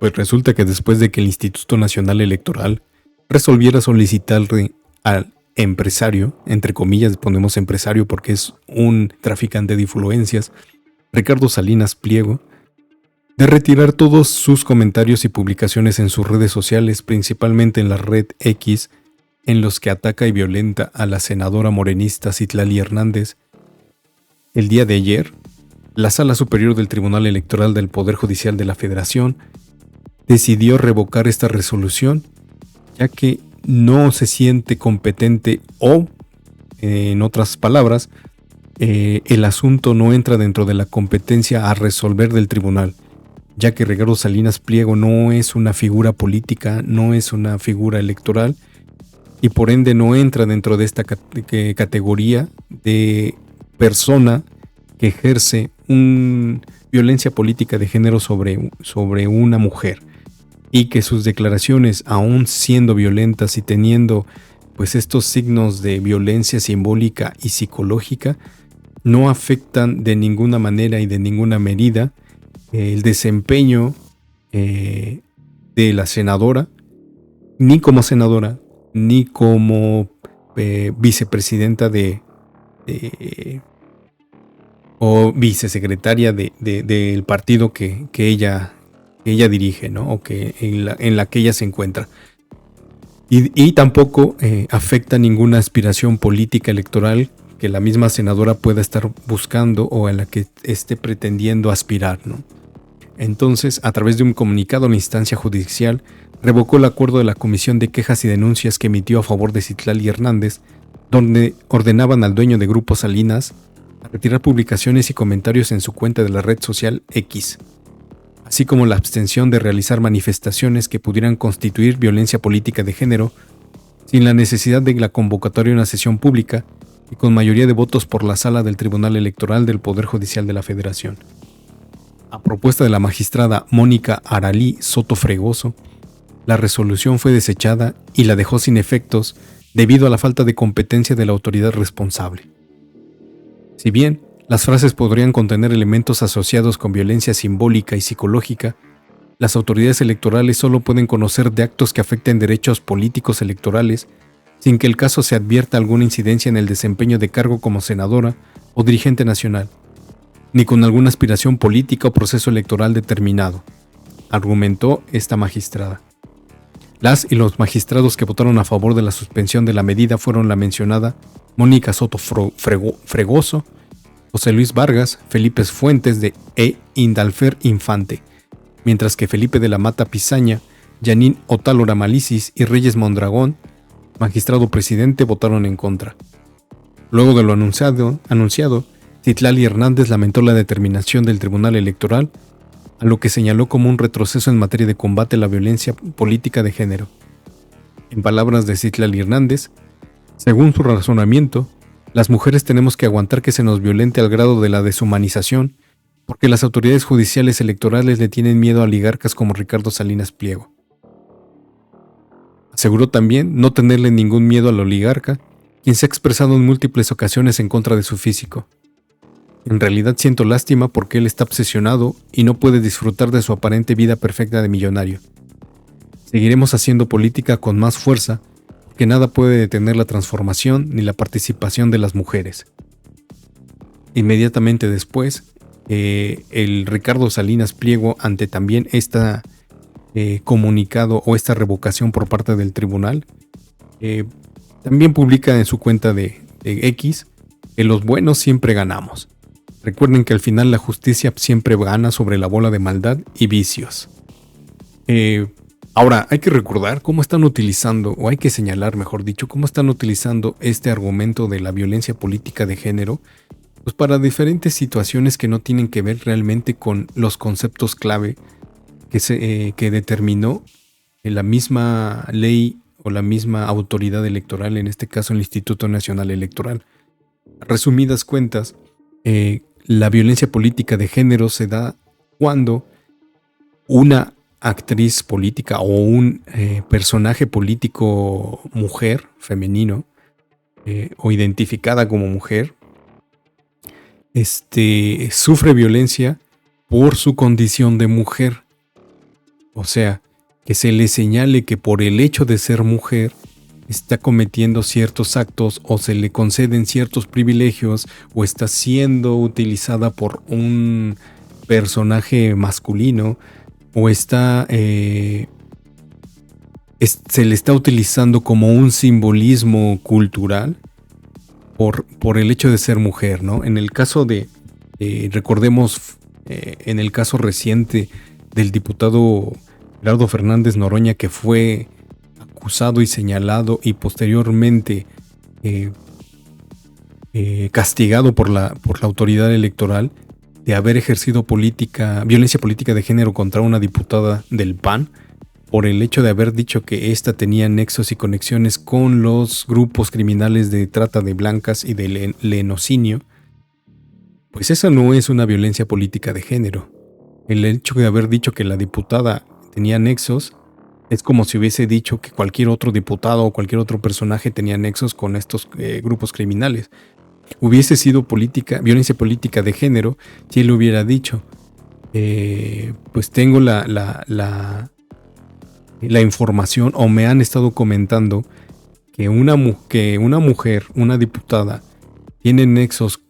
Pues resulta que después de que el Instituto Nacional Electoral resolviera solicitarle al empresario, entre comillas ponemos empresario porque es un traficante de influencias, Ricardo Salinas Pliego, de retirar todos sus comentarios y publicaciones en sus redes sociales, principalmente en la red X, en los que ataca y violenta a la senadora morenista Citlali Hernández. El día de ayer, la Sala Superior del Tribunal Electoral del Poder Judicial de la Federación decidió revocar esta resolución, ya que no se siente competente o, en otras palabras, el asunto no entra dentro de la competencia a resolver del tribunal, ya que Ricardo Salinas Pliego no es una figura política, no es una figura electoral y por ende no entra dentro de esta categoría de persona que ejerce violencia política de género sobre una mujer, y que sus declaraciones, aún siendo violentas y teniendo pues estos signos de violencia simbólica y psicológica, no afectan de ninguna manera y de ninguna medida el desempeño de la senadora, ni como senadora, ni como vicepresidenta o vicesecretaria del partido que ella dirige, ¿no? O que en la que ella se encuentra. Y tampoco afecta ninguna aspiración política electoral que la misma senadora pueda estar buscando o a la que esté pretendiendo aspirar, ¿no? Entonces, a través de un comunicado, la instancia judicial revocó el acuerdo de la Comisión de Quejas y Denuncias que emitió a favor de Citlali Hernández, donde ordenaban al dueño de Grupo Salinas a retirar publicaciones y comentarios en su cuenta de la red social X, así como la abstención de realizar manifestaciones que pudieran constituir violencia política de género, sin la necesidad de la convocatoria de una sesión pública y con mayoría de votos por la Sala del Tribunal Electoral del Poder Judicial de la Federación. A propuesta de la magistrada Mónica Aralí Soto Fregoso, la resolución fue desechada y la dejó sin efectos debido a la falta de competencia de la autoridad responsable. Si bien las frases podrían contener elementos asociados con violencia simbólica y psicológica, las autoridades electorales solo pueden conocer de actos que afecten derechos políticos electorales sin que el caso se advierta alguna incidencia en el desempeño de cargo como senadora o dirigente nacional, ni con alguna aspiración política o proceso electoral determinado, argumentó esta magistrada. Las y los magistrados que votaron a favor de la suspensión de la medida fueron la mencionada Mónica Soto Fregoso, José Luis Vargas, Felipe Fuentes e Indalfer Infante, mientras que Felipe de la Mata Pizaña, Yanín Otálora Malicis y Reyes Mondragón, magistrado presidente, votaron en contra. Luego de lo anunciado, Citlali Hernández lamentó la determinación del Tribunal Electoral, a lo que señaló como un retroceso en materia de combate a la violencia política de género. En palabras de Citlali Hernández, según su razonamiento, las mujeres tenemos que aguantar que se nos violente al grado de la deshumanización, porque las autoridades judiciales electorales le tienen miedo a oligarcas como Ricardo Salinas Pliego. Aseguró también no tenerle ningún miedo al oligarca, quien se ha expresado en múltiples ocasiones en contra de su físico. En realidad siento lástima porque él está obsesionado y no puede disfrutar de su aparente vida perfecta de millonario. Seguiremos haciendo política con más fuerza, que nada puede detener la transformación ni la participación de las mujeres. Inmediatamente después, el Ricardo Salinas Pliego, ante también esta comunicado o esta revocación por parte del tribunal, también publica en su cuenta de X que los buenos siempre ganamos. Recuerden que al final la justicia siempre gana sobre la bola de maldad y vicios. Ahora, hay que recordar cómo están utilizando, o hay que señalar, mejor dicho, cómo están utilizando este argumento de la violencia política de género, pues para diferentes situaciones que no tienen que ver realmente con los conceptos clave que determinó la misma ley o la misma autoridad electoral, en este caso el Instituto Nacional Electoral. A resumidas cuentas, la violencia política de género se da cuando una actriz política o un personaje político mujer, femenino, o identificada como mujer, sufre violencia por su condición de mujer. O sea, que se le señale que por el hecho de ser mujer está cometiendo ciertos actos o se le conceden ciertos privilegios o está siendo utilizada por un personaje masculino o está se le está utilizando como un simbolismo cultural por el hecho de ser mujer, ¿no? En el caso recordemos, en el caso reciente del diputado Gerardo Fernández Noroña, que fue acusado y señalado y posteriormente castigado por la autoridad electoral de haber ejercido violencia política de género contra una diputada del PAN por el hecho de haber dicho que ésta tenía nexos y conexiones con los grupos criminales de trata de blancas y de lenocinio. Pues esa no es una violencia política de género. El hecho de haber dicho que la diputada tenía nexos es como si hubiese dicho que cualquier otro diputado o cualquier otro personaje tenía nexos con estos grupos criminales. Hubiese sido violencia política de género si él hubiera dicho, pues tengo la información o me han estado comentando que una mujer, una diputada, tiene nexos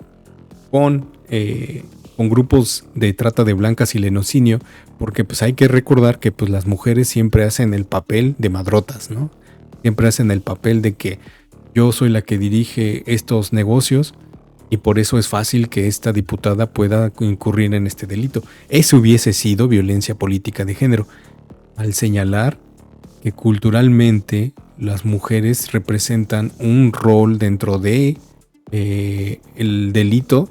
con grupos de trata de blancas y lenocinio, porque pues hay que recordar que pues las mujeres siempre hacen el papel de madrotas, ¿no? Siempre hacen el papel de que yo soy la que dirige estos negocios y por eso es fácil que esta diputada pueda incurrir en este delito. Eso hubiese sido violencia política de género, al señalar que culturalmente las mujeres representan un rol dentro de el delito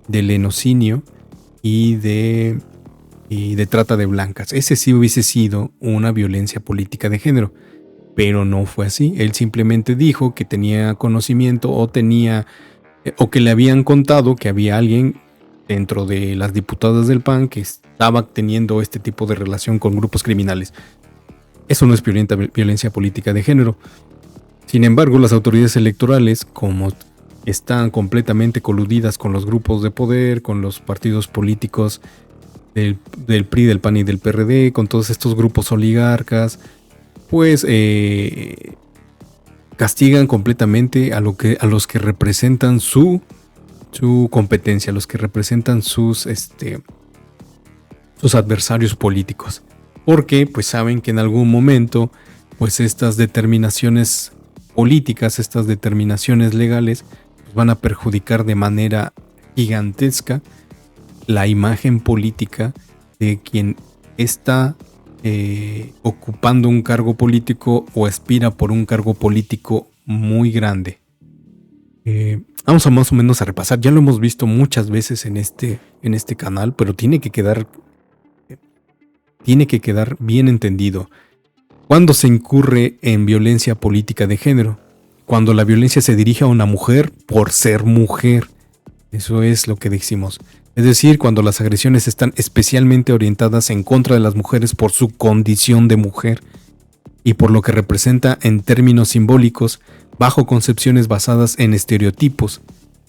de lenocinio y de trata de blancas. Ese sí hubiese sido una violencia política de género, pero no fue así. Él simplemente dijo que tenía conocimiento o que le habían contado que había alguien dentro de las diputadas del PAN que estaba teniendo este tipo de relación con grupos criminales. Eso no es violencia política de género. Sin embargo, las autoridades electorales, como están completamente coludidas con los grupos de poder, con los partidos políticos del PRI, del PAN y del PRD, con todos estos grupos oligarcas, pues castigan completamente a los que representan su competencia, a los que representan sus adversarios políticos. Porque pues saben que en algún momento pues estas determinaciones políticas, estas determinaciones legales pues van a perjudicar de manera gigantesca la imagen política de quien está ocupando un cargo político o aspira por un cargo político muy grande. Vamos a más o menos a repasar. Ya lo hemos visto muchas veces en este canal, pero tiene que quedar bien entendido. ¿Cuándo se incurre en violencia política de género? Cuando la violencia se dirige a una mujer por ser mujer. Eso es lo que decimos. Es decir, cuando las agresiones están especialmente orientadas en contra de las mujeres por su condición de mujer y por lo que representa en términos simbólicos, bajo concepciones basadas en estereotipos.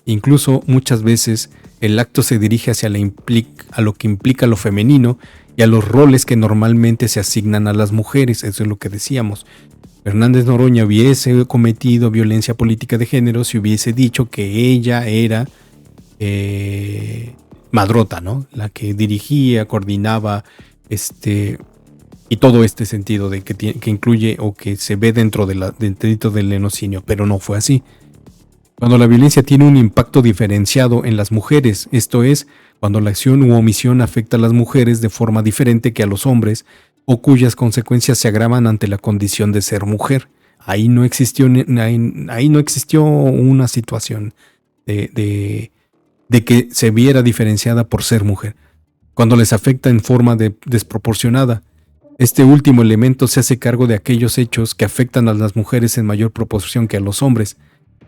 Incluso muchas veces el acto se dirige hacia a lo que implica lo femenino y a los roles que normalmente se asignan a las mujeres. Eso es lo que decíamos. Fernández Noroña hubiese cometido violencia política de género si hubiese dicho que ella era madrota, ¿no? La que dirigía, coordinaba, y todo este sentido de que incluye o que se ve dentro del delito del lenocinio, pero no fue así. Cuando la violencia tiene un impacto diferenciado en las mujeres, esto es, cuando la acción u omisión afecta a las mujeres de forma diferente que a los hombres, o cuyas consecuencias se agravan ante la condición de ser mujer. Ahí no existió una situación de que se viera diferenciada por ser mujer. Cuando les afecta en forma desproporcionada, este último elemento se hace cargo de aquellos hechos que afectan a las mujeres en mayor proporción que a los hombres.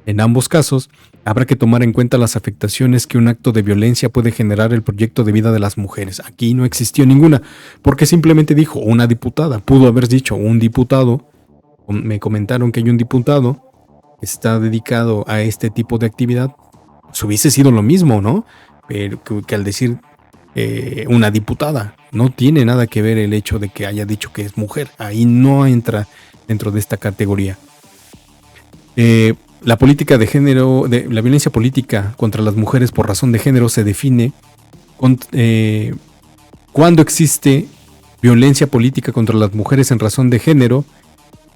En ambos casos, habrá que tomar en cuenta las afectaciones que un acto de violencia puede generar el proyecto de vida de las mujeres. Aquí no existió ninguna, porque simplemente dijo una diputada. Pudo haber dicho un diputado. Me comentaron que hay un diputado que está dedicado a este tipo de actividad. Pues hubiese sido lo mismo, ¿no? Pero que al decir una diputada. No tiene nada que ver el hecho de que haya dicho que es mujer. Ahí no entra dentro de esta categoría. La política de género, la violencia política contra las mujeres por razón de género se define cuando existe violencia política contra las mujeres en razón de género.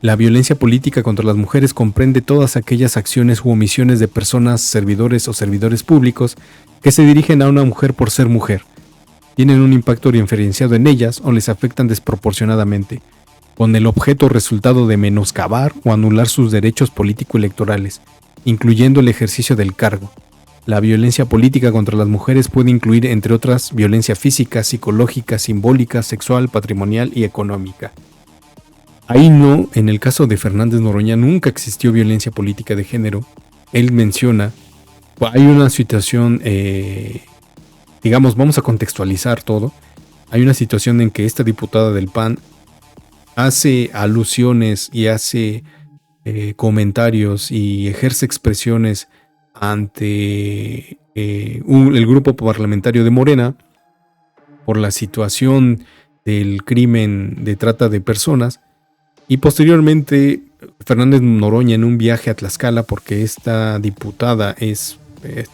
La violencia política contra las mujeres comprende todas aquellas acciones u omisiones de personas, servidores o servidores públicos que se dirigen a una mujer por ser mujer, tienen un impacto diferenciado en ellas o les afectan desproporcionadamente, con el objeto o resultado de menoscabar o anular sus derechos político-electorales, incluyendo el ejercicio del cargo. La violencia política contra las mujeres puede incluir, entre otras, violencia física, psicológica, simbólica, sexual, patrimonial y económica. Ahí no, en el caso de Fernández Noroña nunca existió violencia política de género. Él menciona, hay una situación, digamos, vamos a contextualizar todo. Hay una situación en que esta diputada del PAN hace alusiones y hace comentarios y ejerce expresiones ante el grupo parlamentario de Morena por la situación del crimen de trata de personas. Y posteriormente Fernández Noroña, en un viaje a Tlaxcala, porque esta diputada es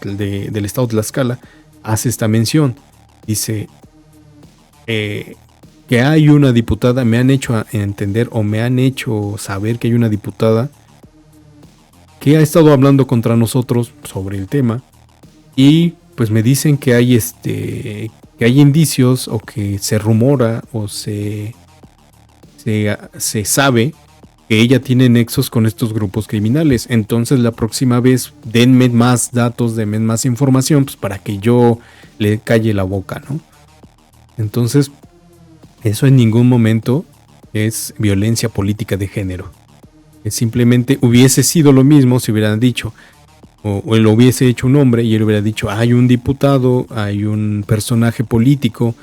del estado de Tlaxcala, hace esta mención. Dice que hay una diputada, me han hecho entender o me han hecho saber que hay una diputada que ha estado hablando contra nosotros sobre el tema, y pues me dicen que hay que hay indicios o que se rumora o se sabe que ella tiene nexos con estos grupos criminales. Entonces la próxima vez denme más datos, denme más información, pues para que yo le calle la boca, ¿no? Entonces eso en ningún momento es violencia política de género. Simplemente hubiese sido lo mismo si hubieran dicho, o lo hubiese hecho un hombre y él hubiera dicho, hay un diputado, hay un personaje político,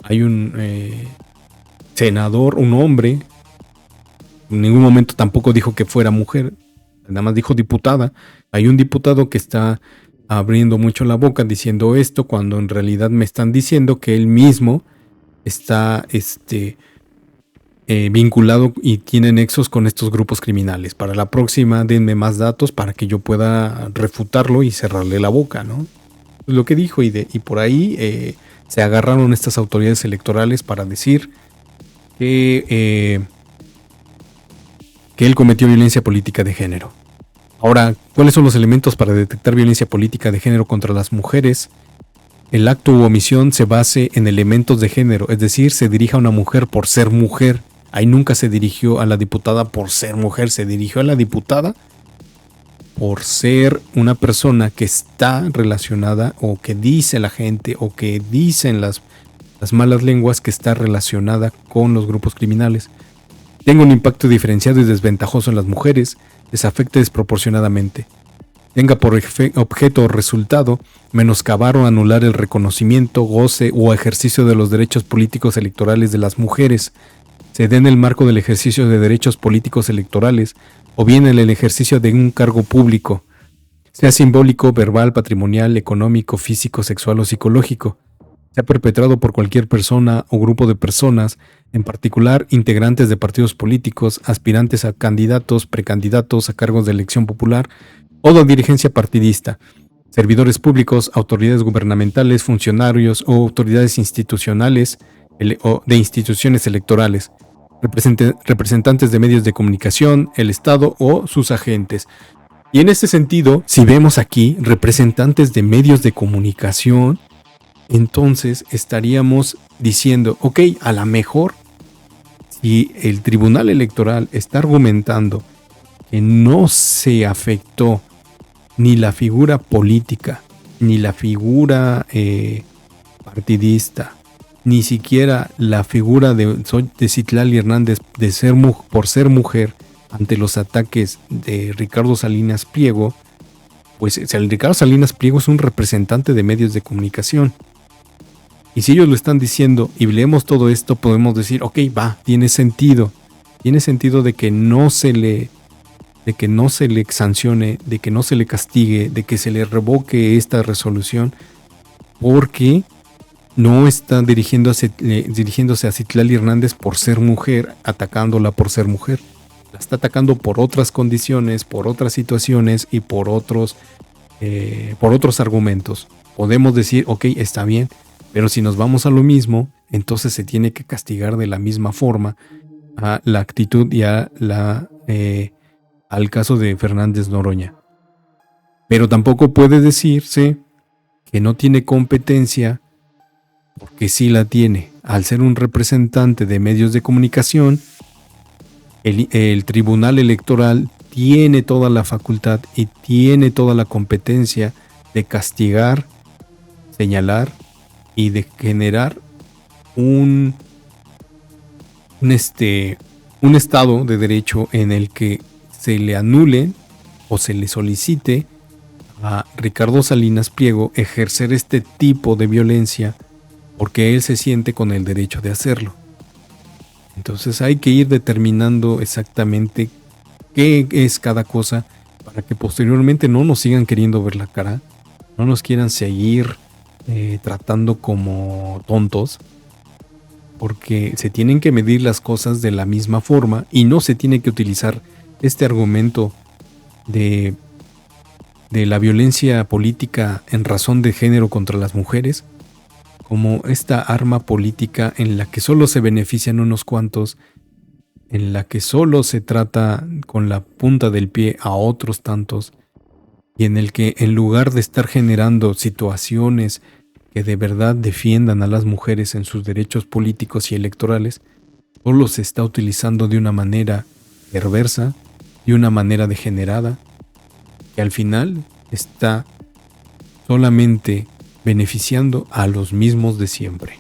hay un senador, un hombre. En ningún momento tampoco dijo que fuera mujer, nada más dijo diputada. Hay un diputado que está abriendo mucho la boca diciendo esto, cuando en realidad me están diciendo que él mismo está vinculado y tiene nexos con estos grupos criminales. Para la próxima denme más datos para que yo pueda refutarlo y cerrarle la boca, ¿no? Lo que dijo, y por ahí se agarraron estas autoridades electorales para decir que él cometió violencia política de género. Ahora, ¿cuáles son los elementos para detectar violencia política de género contra las mujeres? El acto u omisión se base en elementos de género, es decir, se dirige a una mujer por ser mujer. Ahí nunca se dirigió a la diputada por ser mujer, se dirigió a la diputada por ser una persona que está relacionada, o que dice la gente, o que dicen las malas lenguas, que está relacionada con los grupos criminales. Tenga un impacto diferenciado y desventajoso en las mujeres, les afecte desproporcionadamente. Tenga por objeto o resultado menoscabar o anular el reconocimiento, goce o ejercicio de los derechos políticos electorales de las mujeres, se dé en el marco del ejercicio de derechos políticos electorales o bien en el ejercicio de un cargo público, sea simbólico, verbal, patrimonial, económico, físico, sexual o psicológico, sea perpetrado por cualquier persona o grupo de personas, en particular integrantes de partidos políticos, aspirantes a candidatos, precandidatos a cargos de elección popular o de dirigencia partidista, servidores públicos, autoridades gubernamentales, funcionarios o autoridades institucionales o de instituciones electorales, representantes de medios de comunicación, el Estado o sus agentes. Y en este sentido, si vemos aquí representantes de medios de comunicación, entonces estaríamos diciendo, ok, a lo mejor si el Tribunal Electoral está argumentando que no se afectó ni la figura política, ni la figura partidista, ni siquiera la figura de Citlali Hernández por ser mujer ante los ataques de Ricardo Salinas Pliego, pues el Ricardo Salinas Pliego es un representante de medios de comunicación. Y si ellos lo están diciendo y leemos todo esto, podemos decir, ok, va, tiene sentido. Tiene sentido de que no se le sancione, de que no se le castigue, de que se le revoque esta resolución, porque no está dirigiéndose a Citlali Hernández por ser mujer, atacándola por ser mujer. La está atacando por otras condiciones, por otras situaciones y por otros argumentos. Podemos decir, ok, está bien, pero si nos vamos a lo mismo, entonces se tiene que castigar de la misma forma a la actitud y al caso de Fernández Noroña. Pero tampoco puede decirse que no tiene competencia, porque sí la tiene. Al ser un representante de medios de comunicación, el Tribunal Electoral tiene toda la facultad y tiene toda la competencia de castigar, señalar y de generar un estado de derecho en el que se le anule o se le solicite a Ricardo Salinas Pliego ejercer este tipo de violencia porque él se siente con el derecho de hacerlo. Entonces hay que ir determinando exactamente qué es cada cosa para que posteriormente no nos sigan queriendo ver la cara, no nos quieran seguir tratando como tontos, porque se tienen que medir las cosas de la misma forma y no se tiene que utilizar este argumento de la violencia política en razón de género contra las mujeres como esta arma política en la que solo se benefician unos cuantos, en la que solo se trata con la punta del pie a otros tantos, y en el que en lugar de estar generando situaciones que de verdad defiendan a las mujeres en sus derechos políticos y electorales, solo se está utilizando de una manera perversa, de una manera degenerada, que al final está solamente beneficiando a los mismos de siempre.